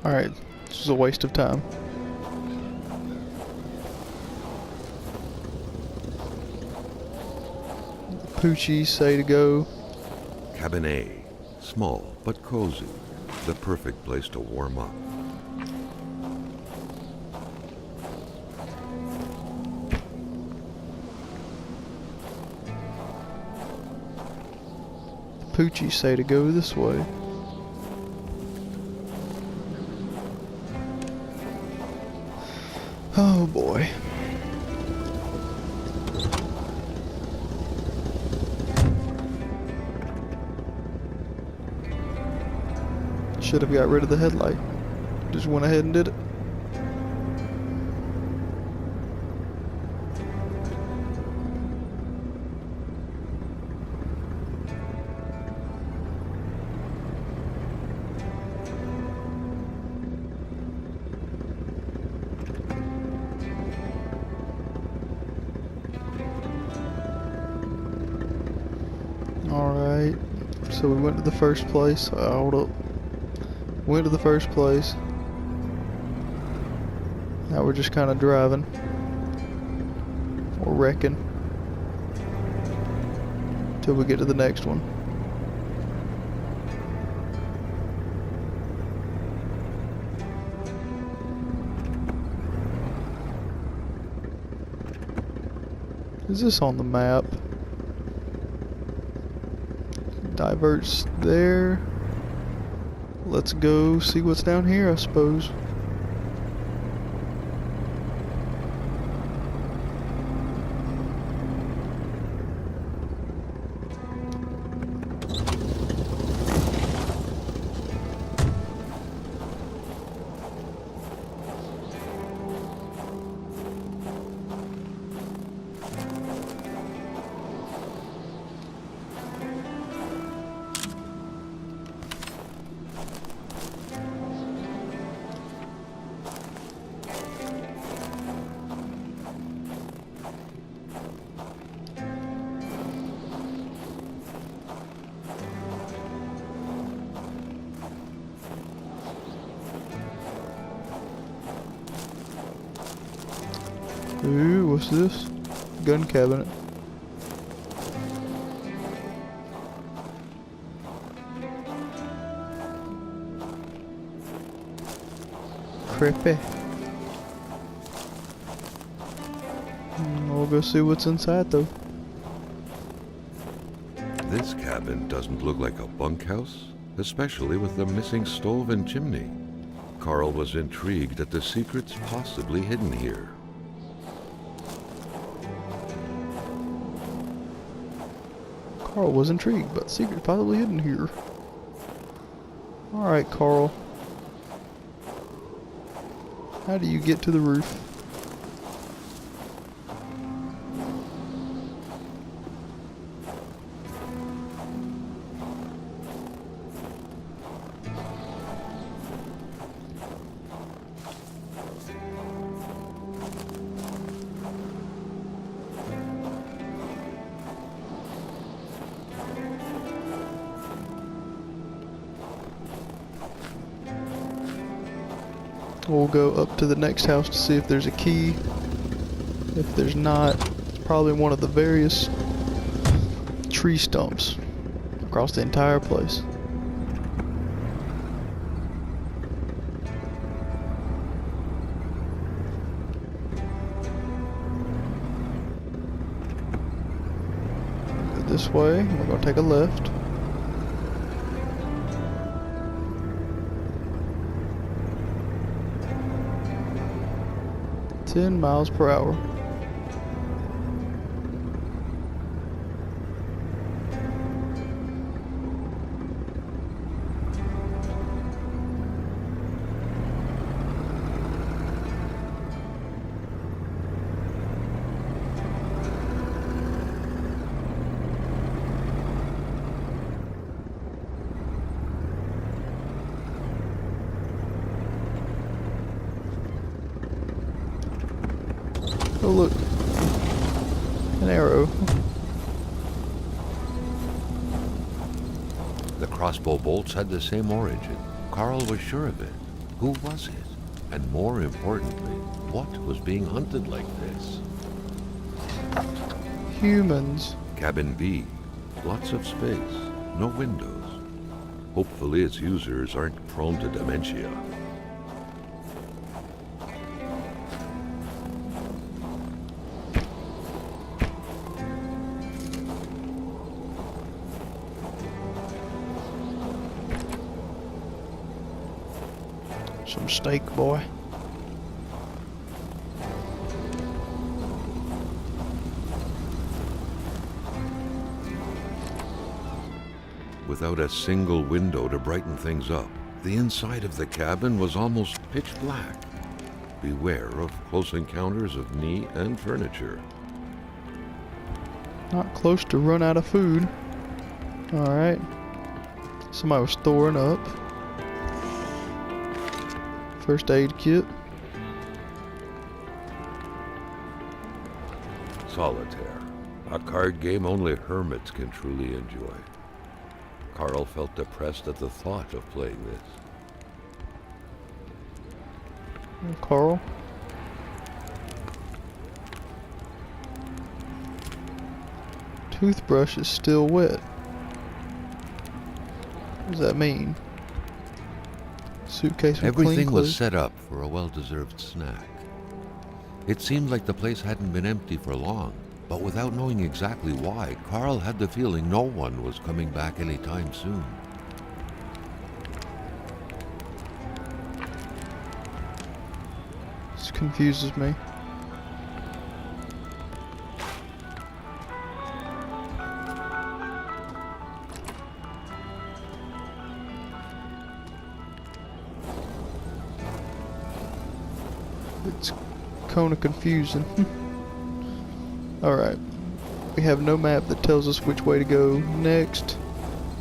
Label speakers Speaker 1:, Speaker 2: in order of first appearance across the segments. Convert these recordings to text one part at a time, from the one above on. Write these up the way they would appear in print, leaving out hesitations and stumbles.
Speaker 1: Alright, this is a waste of time. The Poochies say to go.
Speaker 2: Cabin A. Small but cozy. The perfect place to warm up.
Speaker 1: The Poochies say to go this way. Oh boy. Should have got rid of the headlight. Just went ahead and did it. Alright, so we went to the first place. Hold up. Went to the first place. Now we're just kind of driving. Or wrecking. Till we get to the next one. Is this on the map? Diverts there. Let's go see what's down here, I suppose. Ooh, what's this? Gun cabinet. Creepy. We'll go see what's inside though.
Speaker 2: This cabin doesn't look like a bunkhouse, especially with the missing stove and chimney. Carl was intrigued at the secrets possibly hidden here.
Speaker 1: Carl was intrigued, but secret possibly hidden here. Alright, Carl. How do you get to the roof? We'll go up to the next house to see if there's a key. If there's not, it's probably one of the various tree stumps across the entire place. Go this way, we're gonna take a left. Miles per hour. Oh look, an arrow.
Speaker 2: The crossbow bolts had the same origin. Carl was sure of it. Who was it? And more importantly, what was being hunted like this?
Speaker 1: Humans.
Speaker 2: Cabin B. Lots of space, no windows. Hopefully its users aren't prone to dementia.
Speaker 1: Some steak, boy.
Speaker 2: Without a single window to brighten things up, the inside of the cabin was almost pitch black. Beware of close encounters of knee and furniture.
Speaker 1: Not close to run out of food. Alright. Somebody was storing up. First aid kit.
Speaker 2: Solitaire, a card game only hermits can truly enjoy. Carl felt depressed at the thought of playing this.
Speaker 1: Carl. Toothbrush is still wet. What does that mean? Suitcase with clean
Speaker 2: Everything was
Speaker 1: clothes.
Speaker 2: set up for a well-deserved snack. It seemed like the place hadn't been empty for long, but without knowing exactly why, Carl had the feeling no one was coming back anytime soon.
Speaker 1: This confuses me. It's kinda confusing. Alright. We have no map that tells us which way to go next.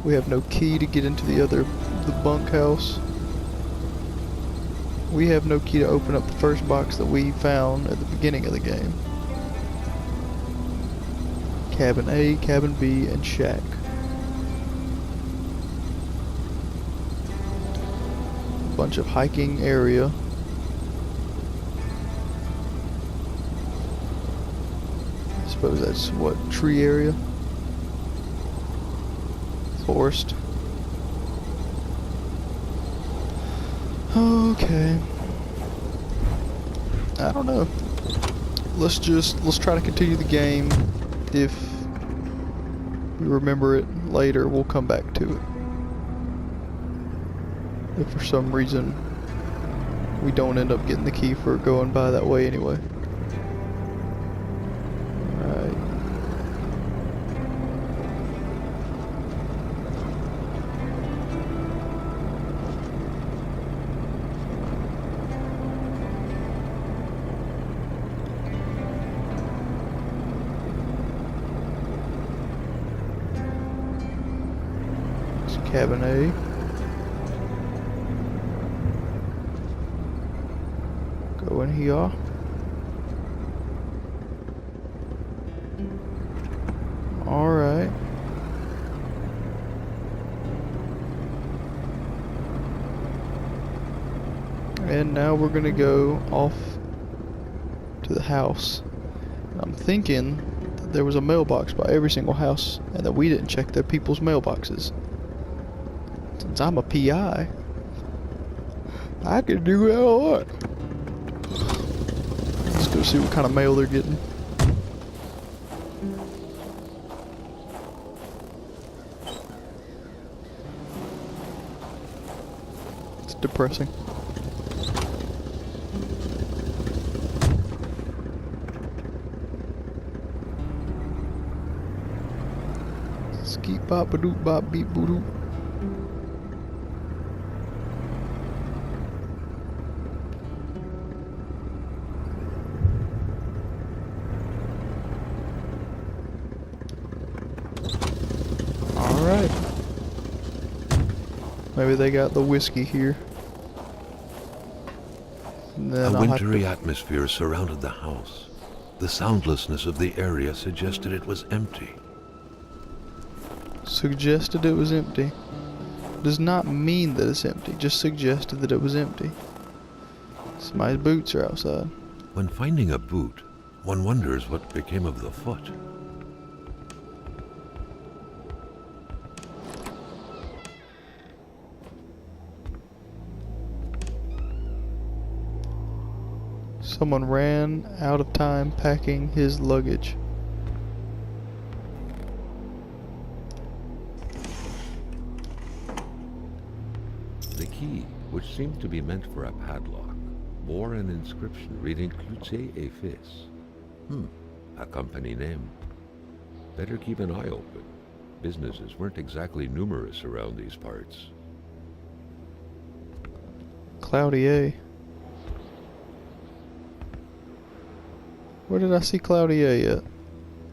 Speaker 1: We have no key to get into the bunkhouse. We have no key to open up the first box that we found at the beginning of the game. Cabin A, Cabin B, and Shack. Bunch of hiking area. I suppose that's what, tree area? Forest. Okay. I don't know. Let's try to continue the game. If we remember it later, we'll come back to it. If for some reason we don't end up getting the key for going by that way anyway. Alright. It's Cabin A. Go in here. Alright. And now we're gonna go off to the house. I'm thinking that there was a mailbox by every single house and that we didn't check their people's mailboxes. Since I'm a PI, I can do that a lot. Let's go see what kind of mail they're getting. It's depressing. Skeet bop ba doop bop beep boo doop. Alright. Maybe they got the whiskey here. And then
Speaker 2: A
Speaker 1: I'll have
Speaker 2: wintry
Speaker 1: to
Speaker 2: atmosphere surrounded the house. The soundlessness of the area suggested it was empty.
Speaker 1: suggested it was empty. does not mean that it's empty, just suggested that it was empty. Somebody's boots are outside.
Speaker 2: When finding a boot, one wonders what became of the foot.
Speaker 1: Someone ran out of time packing his luggage.
Speaker 2: The key, which seemed to be meant for a padlock, bore an inscription reading Cloutier et Fils. A company name. Better keep an eye open. Businesses weren't exactly numerous around these parts.
Speaker 1: Cloudier. Where did I see Cloudier yet?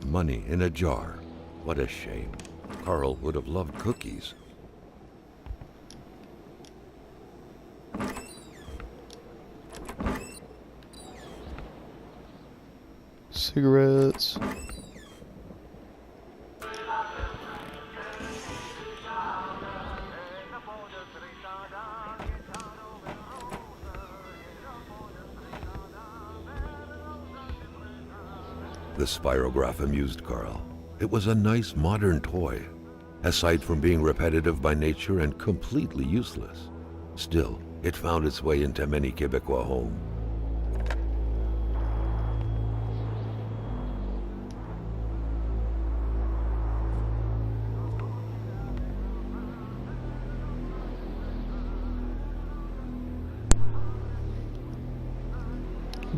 Speaker 2: Money in a jar. What a shame. Carl would have loved cookies.
Speaker 1: Cigarettes.
Speaker 2: The spirograph amused Carl. It was a nice modern toy, aside from being repetitive by nature and completely useless. Still, it found its way into many Quebecois homes.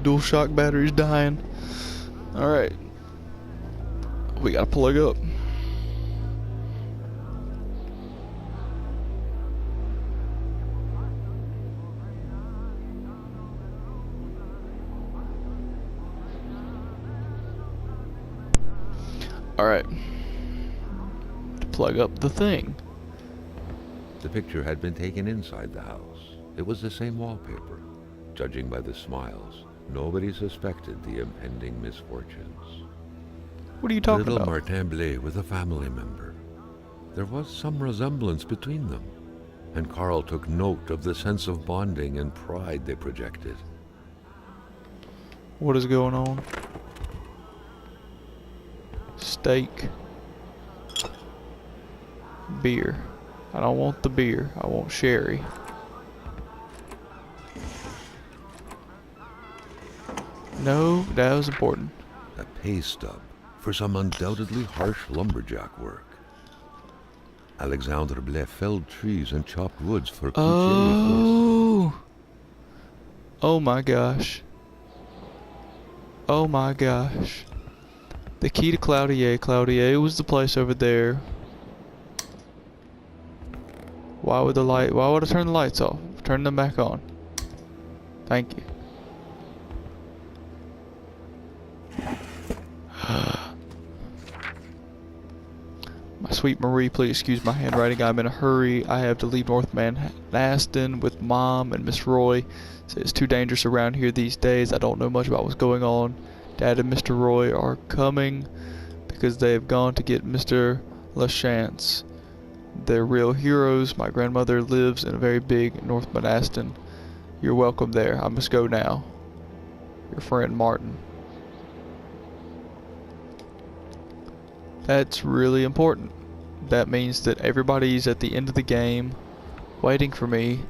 Speaker 1: Dual shock batteries dying. Alright. We gotta plug up. Alright. To plug up the thing.
Speaker 2: The picture had been taken inside the house. It was the same wallpaper. Judging by the smiles, nobody suspected the impending misfortunes.
Speaker 1: What are you talking
Speaker 2: Little
Speaker 1: about?
Speaker 2: Martin Blais with a family member. There was some resemblance between them, and Carl took note of the sense of bonding and pride they projected.
Speaker 1: What is going on? Steak. Beer. I don't want the beer. I want sherry. No, that was important.
Speaker 2: A pay stub for some undoubtedly harsh lumberjack work. Alexandre Blais felled trees and chopped woods for Cloutier.
Speaker 1: Oh. Oh my gosh. Oh my gosh. The key to Cloudier. Cloudier was the place over there. Why would I turn the lights off? Turn them back on. Thank you. My sweet Marie, please excuse my handwriting. I'm in a hurry. I have to leave North Manaston with Mom and Miss Roy. So it's too dangerous around here these days. I don't know much about what's going on. Dad and Mr. Roy are coming because they have gone to get Mr. Lachance. They're real heroes. My grandmother lives in a very big North Manaston. You're welcome there. I must go now. Your friend Martin. That's really important. That means that everybody's at the end of the game waiting for me.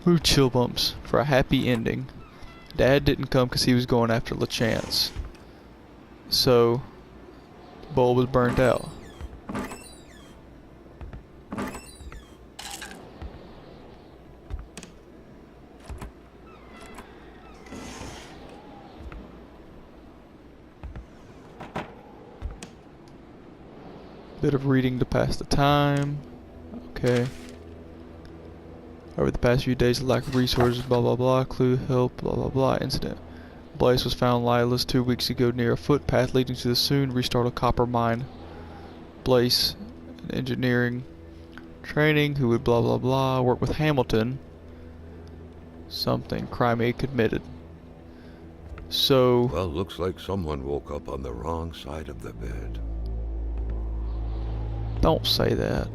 Speaker 1: Ooh, chill bumps. For a happy ending. Dad didn't come because he was going after Lachance. So, the bulb was burnt out. Bit of reading to pass the time. Okay. Over the past few days, the lack of resources, blah blah blah, clue, help, blah blah blah, incident. Blaze was found lifeless 2 weeks ago near a footpath leading to the soon restarted copper mine. Blaze, an engineering training, who would blah blah blah, work with Hamilton. Something, crime he committed. So...
Speaker 2: Well, looks like someone woke up on the wrong side of the bed.
Speaker 1: Don't say that.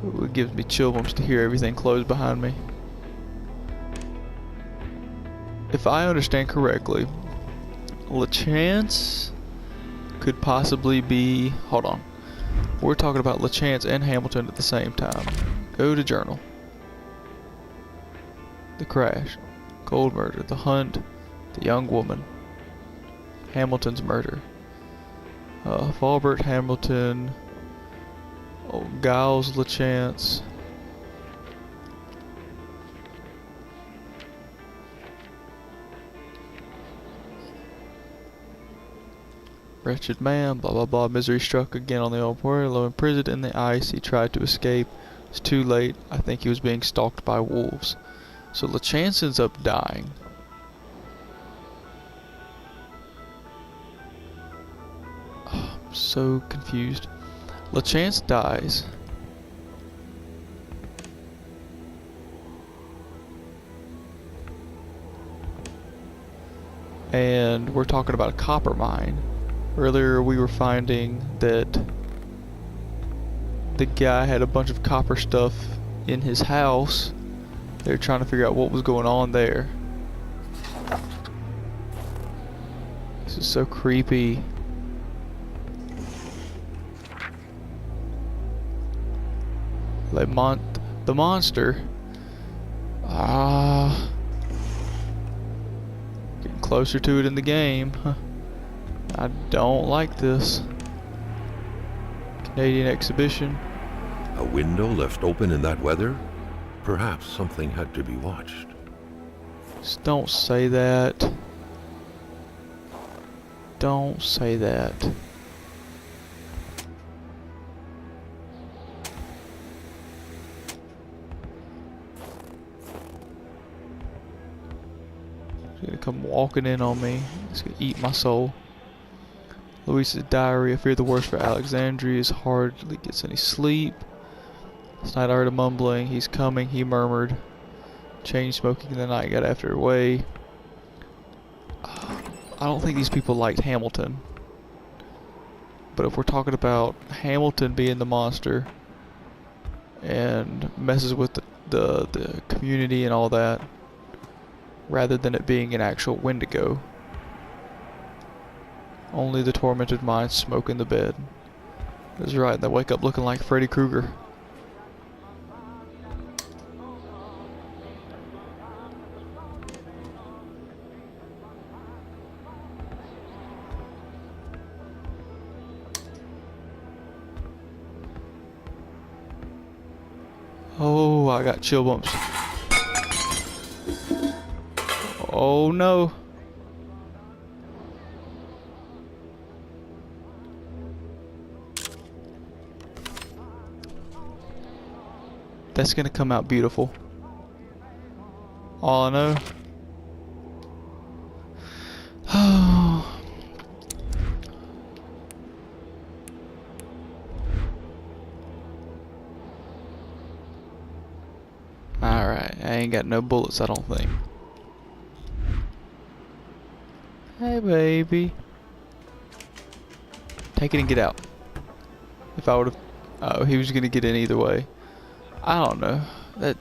Speaker 1: Ooh, it gives me chill bumps to hear everything close behind me. If I understand correctly, LaChance could possibly be... Hold on. We're talking about LaChance and Hamilton at the same time. Go to journal. The crash. Gold murder. The hunt. The young woman. Hamilton's murder. Faubert, Hamilton. Oh, Giles, LaChance. Wretched man, blah blah blah. Misery struck again on the old Pueblo. Imprisoned in the ice, he tried to escape. It's too late. I think he was being stalked by wolves. So LaChance ends up dying. Oh, I'm so confused. LaChance dies. And we're talking about a copper mine. Earlier we were finding that the guy had a bunch of copper stuff in his house. They were trying to figure out what was going on there. This is so creepy. The monster. Getting closer to it in the game. I don't like this. Canadian exhibition.
Speaker 2: A window left open in that weather? Perhaps something had to be watched.
Speaker 1: Just don't say that. Don't say that. He's gonna come walking in on me. He's gonna eat my soul. Luis's diary. I fear the worst for Alexandria. He hardly gets any sleep. Last night I heard a mumbling. He's coming, he murmured. Chain smoking in the night got after her way. I don't think these people liked Hamilton. But if we're talking about Hamilton being the monster and messes with the community and all that, rather than it being an actual Wendigo. Only the tormented mind smoke in the bed. That's right, they wake up looking like Freddy Krueger. Oh, I got chill bumps. Oh no. That's gonna come out beautiful. All I know. Oh. Alright, I ain't got no bullets, I don't think. Hey baby. Take it and get out. If I would've... Oh, he was gonna get in either way. I don't know. That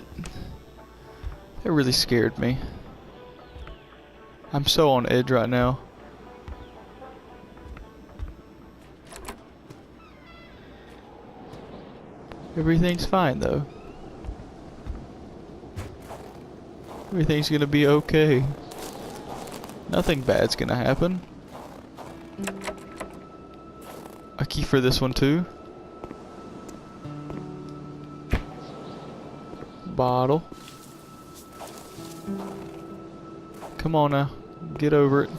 Speaker 1: really scared me. I'm so on edge right now. Everything's fine though. Everything's gonna be okay. Nothing bad's gonna happen. A key for this one too. Bottle. Come on now. Get over it.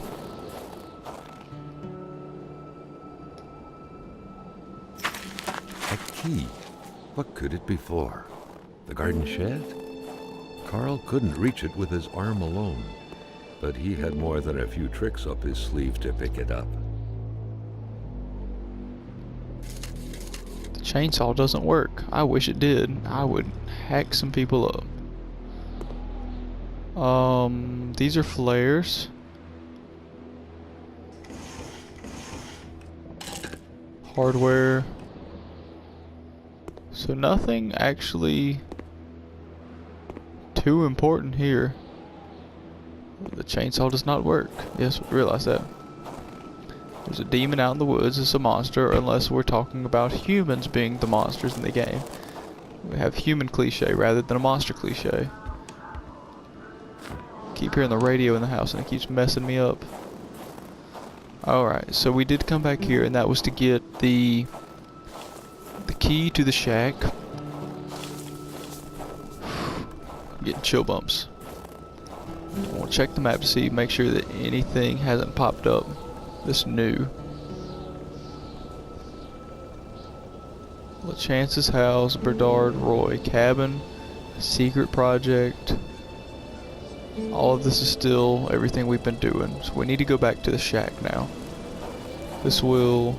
Speaker 2: A key? What could it be for? The garden shed? Carl couldn't reach it with his arm alone, but he had more than a few tricks up his sleeve to pick it up.
Speaker 1: The chainsaw doesn't work. I wish it did. I would hack some people up. These are flares. Hardware. So nothing actually too important here. The chainsaw does not work. Yes, realize that. There's a demon out in the woods. It's a monster, unless we're talking about humans being the monsters in the game. We have human cliche rather than a monster cliche. Keep hearing the radio in the house and it keeps messing me up. Alright, so we did come back here, and that was to get the key to the shack. I'm getting chill bumps. We'll check the map to see, make sure that anything hasn't popped up that's new. LaChance's house, Bernard Roy cabin, secret project. All of this is still everything we've been doing. So we need to go back to the shack now. This will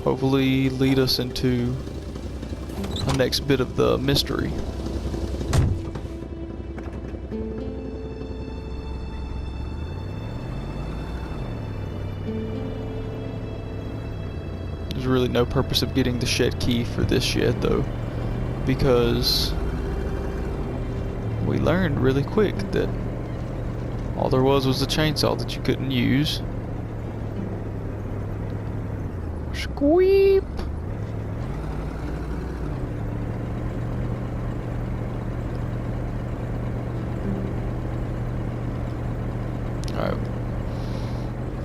Speaker 1: hopefully lead us into the next bit of the mystery. There's really no purpose of getting the shed key for this yet though, because we learned really quick that all there was a chainsaw that you couldn't use. Squeep! Alright.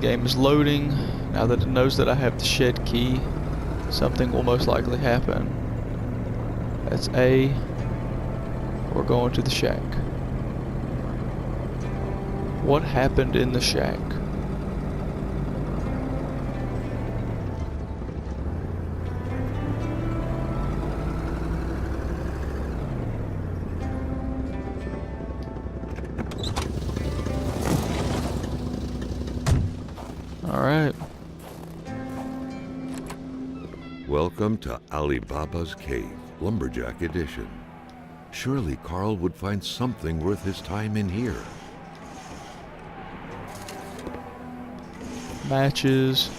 Speaker 1: Game is loading. Now that it knows that I have the shed key, something will most likely happen. That's A. We're going to the shack. What happened in the shack? Alright.
Speaker 2: Welcome to Ali Baba's Cave, Lumberjack Edition. Surely Carl would find something worth his time in here.
Speaker 1: Matches.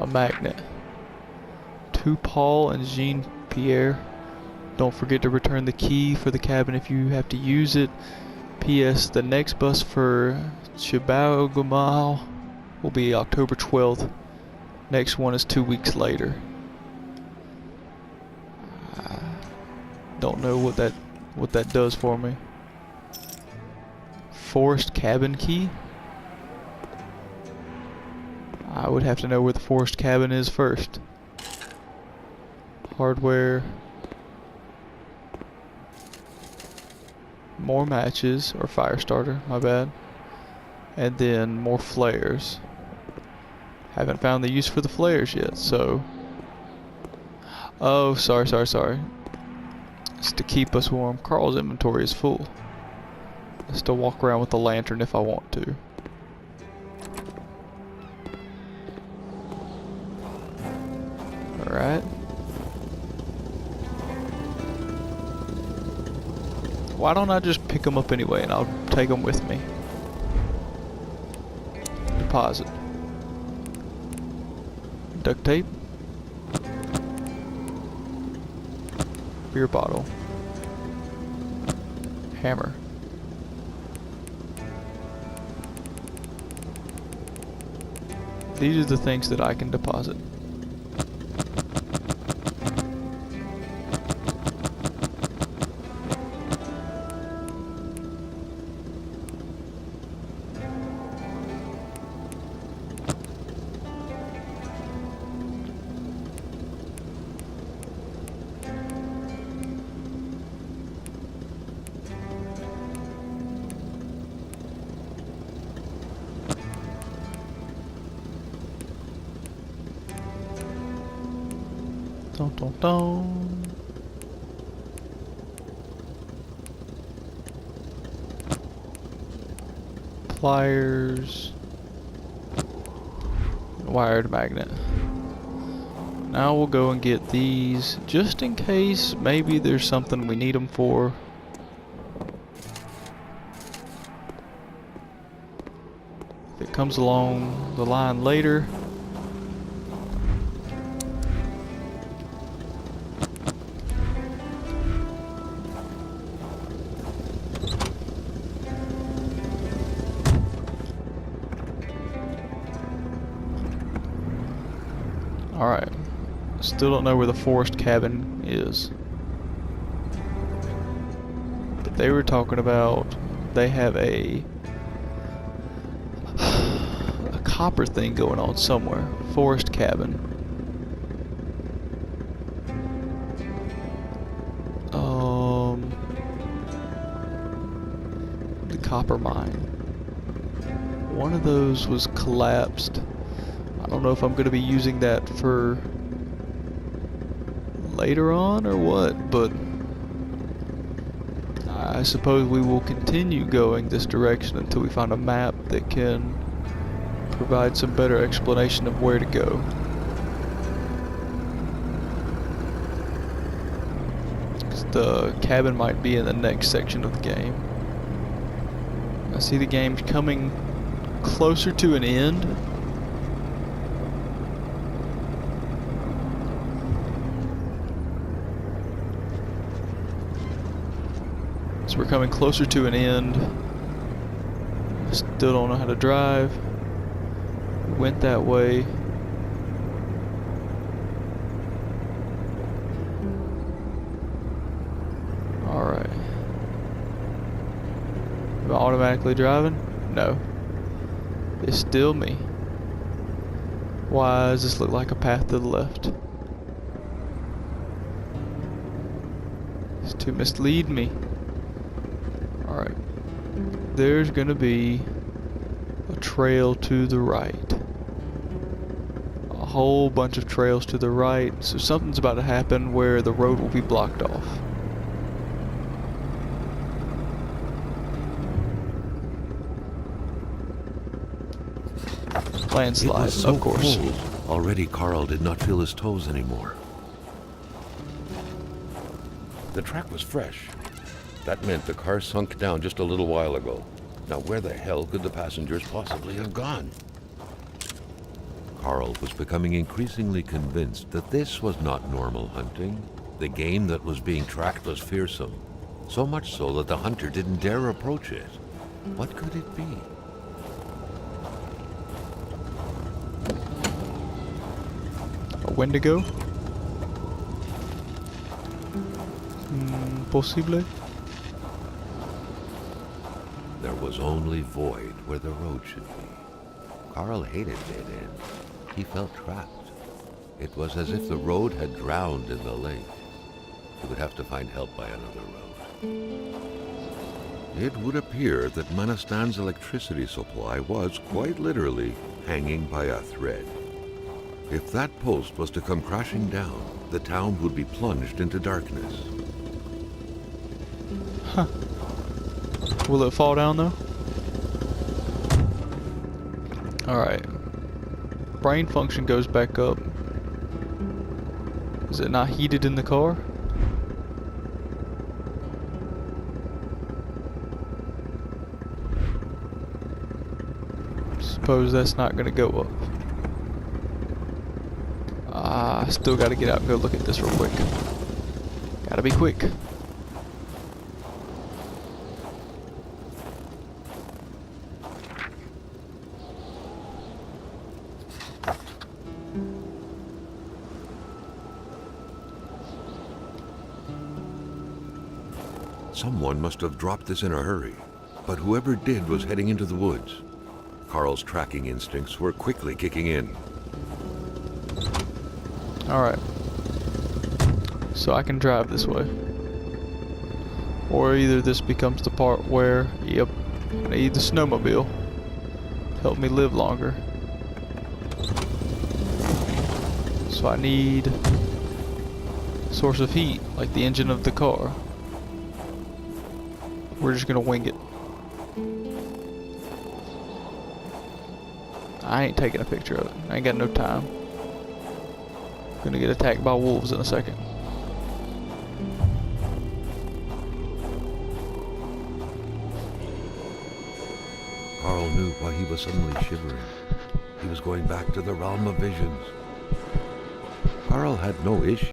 Speaker 1: A magnet. To Paul and Jean-Pierre. Don't forget to return the key for the cabin if you have to use it. P.S. The next bus for Chibougamau will be October 12th. Next one is 2 weeks later. Don't know what that does for me. Forest cabin key? I would have to know where the forest cabin is first. Hardware. More matches, or fire starter, my bad. And then more flares. Haven't found the use for the flares yet, so... Oh, sorry. It's to keep us warm. Carl's inventory is full. Just to walk around with a lantern if I want to. Alright. Why don't I just pick them up anyway and I'll take them with me? Deposit. Duct tape. Beer bottle. Hammer. These are the things that I can deposit. Dun, dun, dun. Pliers. Wired magnet. Now we'll go and get these just in case maybe there's something we need them for. If it comes along the line later, Still don't know where the forest cabin is. But they were talking about they have a copper thing going on somewhere. Forest cabin. The copper mine. One of those was collapsed. I don't know if I'm going to be using that for later on or what, but I suppose we will continue going this direction until we find a map that can provide some better explanation of where to go. The cabin might be in the next section of the game. I see the game's coming closer to an end. So we're coming closer to an end. I still don't know how to drive. We went that way. Alright. Am I automatically driving? No. It's still me. Why does this look like a path to the left? It's to mislead me. Alright. There's gonna be a trail to the right. A whole bunch of trails to the right. So something's about to happen where the road will be blocked off. Landslide,
Speaker 2: It was so
Speaker 1: of course.
Speaker 2: cold. Already Carl did not feel his toes anymore. The track was fresh. That meant the car sunk down just a little while ago. Now where the hell could the passengers possibly have gone? Carl was becoming increasingly convinced that this was not normal hunting. The game that was being tracked was fearsome. So much so that the hunter didn't dare approach it. What could it be?
Speaker 1: A Wendigo? Possible?
Speaker 2: There was only void where the road should be. Carl hated dead ends. He felt trapped. It was as if the road had drowned in the lake. He would have to find help by another route. It would appear that Manastan's electricity supply was quite literally hanging by a thread. If that post was to come crashing down, the town would be plunged into darkness.
Speaker 1: Huh. Will it fall down though? Alright. Brain function goes back up. Is it not heated in the car? Suppose that's not gonna go up. I still gotta get out and go look at this real quick. Gotta be quick.
Speaker 2: Someone must have dropped this in a hurry, but whoever did was heading into the woods. Carl's tracking instincts were quickly kicking in.
Speaker 1: Alright. So I can drive this way. Or either this becomes the part where, yep, I need the snowmobile. Help me live longer. So I need a source of heat, like the engine of the car. We're just gonna wing it. I ain't taking a picture of it. I ain't got no time. Gonna get attacked by wolves in a second.
Speaker 2: Carl knew why he was suddenly shivering. He was going back to the realm of visions. Carl had no issue